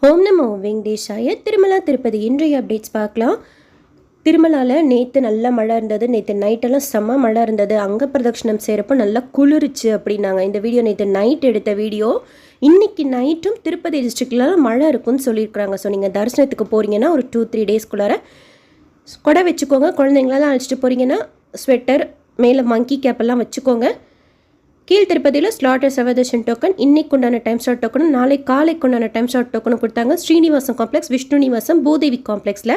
ஓம் நமோ வெங்கடேஷாய. திருமலா திருப்பதி இன்றைய அப்டேட்ஸ் பார்க்கலாம். திருமலாவில் நேற்று நல்ல மழை இருந்தது. நேற்று நைட்டெல்லாம் செம்ம மழை இருந்தது. அங்க பிரதட்சணம் செய்கிறப்போ நல்லா குளிர்ச்சு அப்படின்னாங்க. இந்த வீடியோ நேற்று நைட் எடுத்த வீடியோ. இன்றைக்கி நைட்டும் திருப்பதி டிஸ்ட்ரிக்ட்லாம் மழை இருக்குன்னு சொல்லியிருக்கிறாங்க. ஸோ நீங்கள் தரிசனத்துக்கு போகிறீங்கன்னா ஒரு 2-3 டேஸ்க்குள்ளார கொடை வச்சுக்கோங்க. குழந்தைங்களெல்லாம் அழைச்சிட்டு போகிறீங்கன்னா ஸ்வெட்டர், மேலே மங்கி கேப்பெல்லாம் வச்சுக்கோங்க. கீழ் திருப்பதியில் ஸ்லாட்டர் சர்வதர்ஷன் டோக்கன் இன்னைக்கு உண்டான டைம் ஸ்லாட் டோக்கனும் நாளை காலைக்கு உண்டான டைம் ஸ்லாட் டோக்கனும் கொடுத்தாங்க. ஸ்ரீனிவாசம் காம்ப்ளெக்ஸ், விஷ்ணு நிவாசம், பூதேவி காம்ப்ளெக்ஸில்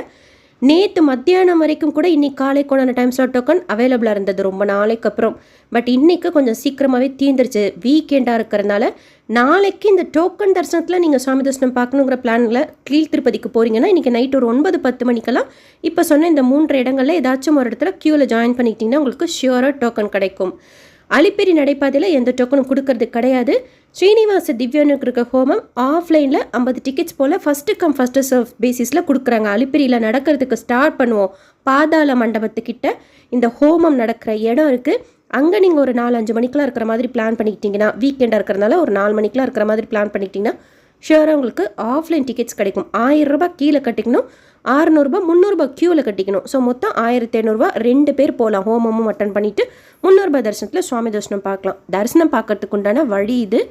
நேற்று மத்தியானம் வரைக்கும் கூட இன்னைக்கு காலைக்கு உண்டான டைம் ஸ்லாட் டோக்கன் அவைலபிளாக இருந்தது ரொம்ப நாளைக்கு அப்புறம். பட் இன்றைக்கு கொஞ்சம் சீக்கிரமாகவே தீர்ந்துருச்சு. வீக்கெண்டாக இருக்கிறதுனால நாளைக்கு இந்த டோக்கன் தரிசனத்தில் நீங்கள் சுவாமி தரிசனம் பார்க்கணுங்கிற பிளானில் கீழ் திருப்பதிக்கு போகிறீங்கன்னா இன்றைக்கி நைட் ஒரு 9-10 மணிக்கெல்லாம் இப்போ சொன்ன இந்த 3 இடங்களில் ஏதாச்சும் ஒரு இடத்துல க்யூவில் ஜாயின் பண்ணிக்கிட்டிங்கன்னா உங்களுக்கு ஷியூராக டோக்கன் கிடைக்கும். அலிப்பிரி நடைபாதையில் எந்த டோக்கனும் கொடுக்கறது கிடையாது. ஸ்ரீனிவாச திவ்யானுகிரக ஹோமம் ஆஃப்லைனில் 50 டிக்கெட்ஸ் போல் ஃபஸ்ட்டு கம் ஃபஸ்ட்டு சர்வ் பேசிஸில் கொடுக்குறாங்க. அலிப்பிரியில் நடக்கிறதுக்கு ஸ்டார்ட் பண்ணுவோம். பாதாள மண்டபத்துக்கிட்ட இந்த ஹோமம் நடக்கிற இடம் இருக்குது. அங்கே நீங்கள் ஒரு 4-5 மணிக்கெலாம் இருக்கிற மாதிரி பிளான் பண்ணிக்கிட்டிங்கன்னா, வீக்கெண்டாக இருக்கிறதுனால ஒரு 4 மணிக்கெலாம் இருக்கிற மாதிரி பிளான் பண்ணிக்கிட்டிங்கன்னா ஷியோராக உங்களுக்கு ஆஃப்லைன் டிக்கெட்ஸ் கிடைக்கும். 1000 ரூபாய் கீழே கட்டிக்கணும், 600 ரூபாய் 300 ரூபாய் க்யூவில் கட்டிக்கணும். ஸோ மொத்தம் 1500 ரூபா 2 பேர் போகலாம். ஹோமமும் அட்டன் பண்ணிவிட்டு 300 ரூபாய் தரிசனத்தில் சுவாமி தரிசனம் பார்க்கலாம். தரிசனம் பார்க்கறதுக்கு உண்டான வழி இது.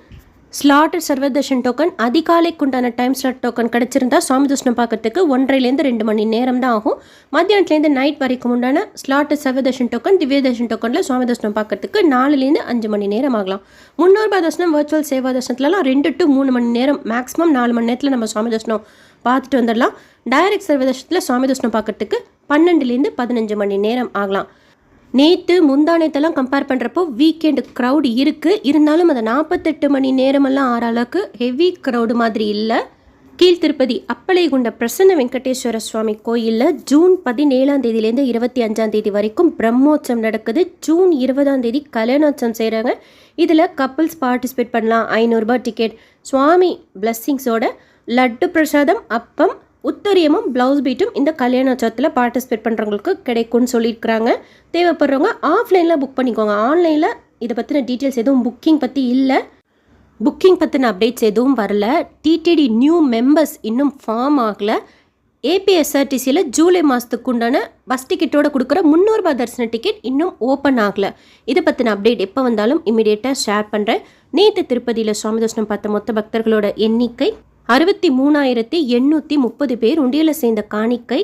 ஸ்லாட்டர் சர்வதர்ஷன் டோக்கன் அதிகாலைக்கு உண்டான டைம் ஸ்லாட் டோக்கன் கிடச்சிருந்தா சுவாமி தரிசனம் பார்க்கறதுக்கு 1.5-2 மணி நேரம் தான் ஆகும். மத்தியானத்துலேருந்து நைட் வரைக்கும் உண்டான ஸ்லாட்டர் சர்வதர்ஷன் டோக்கன், திவ்ய தர்ஷன் டோக்கனில் சுவாமி தரிசனம் பார்க்கறதுக்கு 4-5 மணி நேரம் ஆகலாம். 300 ரூபாய் தரிசனம் வர்ச்சுவல் சேவா தரிசனத்துலலாம் 2-3 மணி நேரம், மேக்ஸிமம் 4 மணி நேரத்தில் நம்ம சுவாமி தரிசனம் பார்த்துட்டு வந்துடலாம். டைரக்ட் சர்வதர்ஷனத்தில் சுவாமி தரிசனம் பார்க்கறதுக்கு 12-15 மணி நேரம் ஆகலாம். நேற்று முந்தானத்தெல்லாம் கம்பேர் பண்ணுறப்போ வீக்கெண்டு க்ரௌடு இருக்குது. இருந்தாலும் அந்த 48 மணி நேரமெல்லாம் ஆற அளவுக்கு ஹெவி க்ரௌடு மாதிரி இல்லை. கீழ் திருப்பதி அப்பளைகுண்ட பிரசன்ன வெங்கடேஸ்வர சுவாமி கோயிலில் ஜூன் 17ஆம் தேதியிலேருந்து 25ஆம் தேதி வரைக்கும் பிரம்மோற்சவம் நடக்குது. ஜூன் 20ஆம் தேதி கல்யாணோற்சவம் செய்கிறாங்க. இதில் கப்புள்ஸ் பார்ட்டிசிபேட் பண்ணலாம். 500 ரூபாய் டிக்கெட். சுவாமி பிளஸ்ஸிங்ஸோட லட்டு பிரசாதம், அப்பம், உத்தரியமும் ப்ளவுஸ் பீட்டும் இந்த கல்யாணோற்சவத்தில் பார்ட்டிசிபேட் பண்ணுறவங்களுக்கு கிடைக்கும்னு சொல்லியிருக்கிறாங்க. தேவைப்படுறவங்க ஆஃப்லைனில் புக் பண்ணிக்கோங்க. ஆன்லைனில் இதை பற்றின டீட்டெயில்ஸ் எதுவும் புக்கிங் பற்றி இல்லை. புக்கிங் பற்றின அப்டேட்ஸ் எதுவும் வரல. டிடிடி நியூ மெம்பர்ஸ் இன்னும் ஃபார்ம் ஆகலை. ஏபிஎஸ்ஆர்டிசியில் ஜூலை மாதத்துக்கு உண்டான பஸ் டிக்கெட்டோடு கொடுக்குற 300 ரூபாய் தரிசன டிக்கெட் இன்னும் ஓப்பன் ஆகலை. இதை பற்றின அப்டேட் எப்போ வந்தாலும் இமீடியட்டாக ஷேர் பண்ணுறேன். நேற்று திருப்பதியில் சுவாமி தரிசனம் பார்த்த மொத்த பக்தர்களோட எண்ணிக்கை 63,830 பேர். உண்டியலில் சேர்ந்த காணிக்கை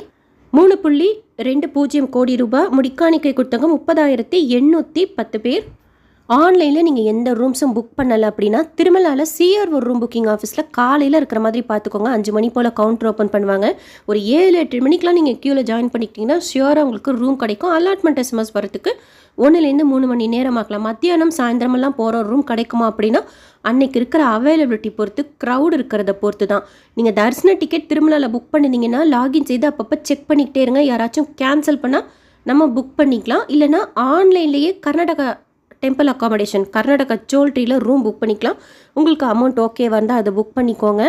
3.20 கோடி ரூபாய். முடிக்காணிக்கை கொடுத்தவங்க 30,810 பேர். ஆன்லைனில் நீங்கள் எந்த ரூம்ஸும் புக் பண்ணலை அப்படின்னா திருமலாவில் சிஆர்ஓ ரூம் புக்கிங் ஆஃபீஸில் காலையில் இருக்கிற மாதிரி பார்த்துக்கோங்க. 5 மணி போல் கவுண்டர் ஓப்பன் பண்ணுவாங்க. ஒரு 7-8 மணிக்கெலாம் நீங்கள் க்யூவில் ஜாயின் பண்ணிக்கிட்டிங்கன்னா ஷியோராக உங்களுக்கு ரூம் கிடைக்கும். அலாட்மெண்ட் SMS வரத்துக்கு 1-3 மணி நேரம் ஆகலாம். மத்தியானம் சாயந்தரமெல்லாம் போகிற ரூம் கிடைக்குமா அப்படின்னா அன்னைக்கு இருக்கிற அவைலபிலிட்டி பொறுத்து, க்ரௌடு இருக்கிறத பொறுத்து தான். நீங்கள் தரிசன டிக்கெட் திருமலாவில் புக் பண்ணிட்டீங்கன்னா லாகின் செய்து அப்பப்போ செக் பண்ணிக்கிட்டே இருங்க. யாராச்சும் கேன்சல் பண்ணால் நம்ம புக் பண்ணிக்கலாம். இல்லைனா ஆன்லைன்லேயே கர்நாடகா டெம்பிள் அக்காமடேஷன், கர்நாடகா ஜோல்ட்ரியில் ரூம் புக் பண்ணிக்கலாம். உங்களுக்கு அமௌண்ட் ஓகே வந்தால் அதை புக் பண்ணிக்கோங்க.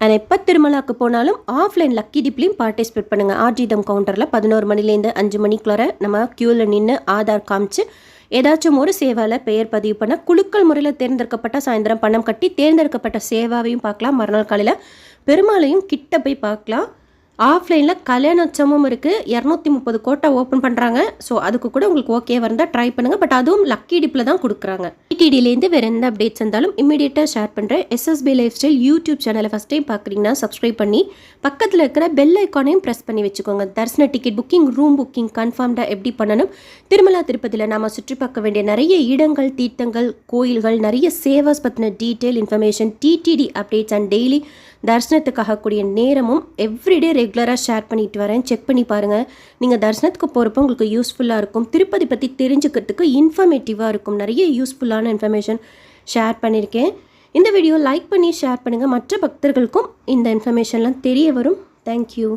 அண்ட் எப்போ திருமலாவுக்கு போனாலும் ஆஃப்லைன் லக்கி டிப்லையும் பார்ட்டிசிபேட் பண்ணுங்கள். ஆர்ஜிதம் கவுண்டரில் 11 மணிலேருந்து 5 மணிக்குள்ளார நம்ம க்யூவில் நின்று ஆதார் காமிச்சு ஏதாச்சும் ஒரு சேவாவில் பெயர் பதிவு பண்ண குலுக்கல் முறையில் தேர்ந்தெடுக்கப்பட்ட சாயந்தரம் பணம் கட்டி தேர்ந்தெடுக்கப்பட்ட சேவாவையும் பார்க்கலாம். மறுநாள் காலையில் பெருமாளையும் கிட்ட போய் பார்க்கலாம். ஆஃப்லைனில் கல்யாணோற்சவமும் இருக்குது. 230 கோட்டா ஓப்பன் பண்ணுறாங்க. ஸோ அதுக்கு கூட உங்களுக்கு ஓகே வந்தால் ட்ரை பண்ணுங்கள். பட் அதுவும் லக்கி டிப்பில் தான் கொடுக்குறாங்க. டிடிடிலேருந்து வேறு எந்த அப்டேட்ஸ் இருந்தாலும் இமீடியட்டாக ஷேர் பண்ணுறேன். SSB லைஃப் ஸ்டைல் யூடியூப் சேனலை ஃபஸ்ட் டைம் பார்க்குறீங்கன்னா சப்ஸ்கிரைப் பண்ணி பக்கத்தில் இருக்கிற பெல் ஐக்கானையும் ப்ரெஸ் பண்ணி வச்சுக்கோங்க. தரிசன டிக்கெட் புக்கிங், ரூம் புக்கிங் கன்ஃபார்ம்டாக எப்படி பண்ணணும், திருமலா திருப்பதியில் நாம் சுற்றி பார்க்க வேண்டிய நிறைய இடங்கள், தீர்த்தங்கள், கோயில்கள், நிறைய சேவாஸ் பற்றின detail information, TTD updates and daily தரிசனத்துக்காக கூடிய நேரமும் எவ்ரிடே ரெகுலராக ஷேர் பண்ணிட்டு வரேன். செக் பண்ணி பாருங்கள். நீங்கள் தரிசனத்துக்கு போகிறப்போ உங்களுக்கு யூஸ்ஃபுல்லாக இருக்கும். திருப்பதி பற்றி தெரிஞ்சுக்கிறதுக்கு இன்ஃபர்மேட்டிவாக இருக்கும். நிறைய யூஸ்ஃபுல்லான இன்ஃபர்மேஷன் ஷேர் பண்ணியிருக்கேன். இந்த வீடியோ லைக் பண்ணி ஷேர் பண்ணுங்கள். மற்ற பக்தர்களுக்கும் இந்த இன்ஃபர்மேஷன்லாம் தெரிய வரும். தேங்க்யூ.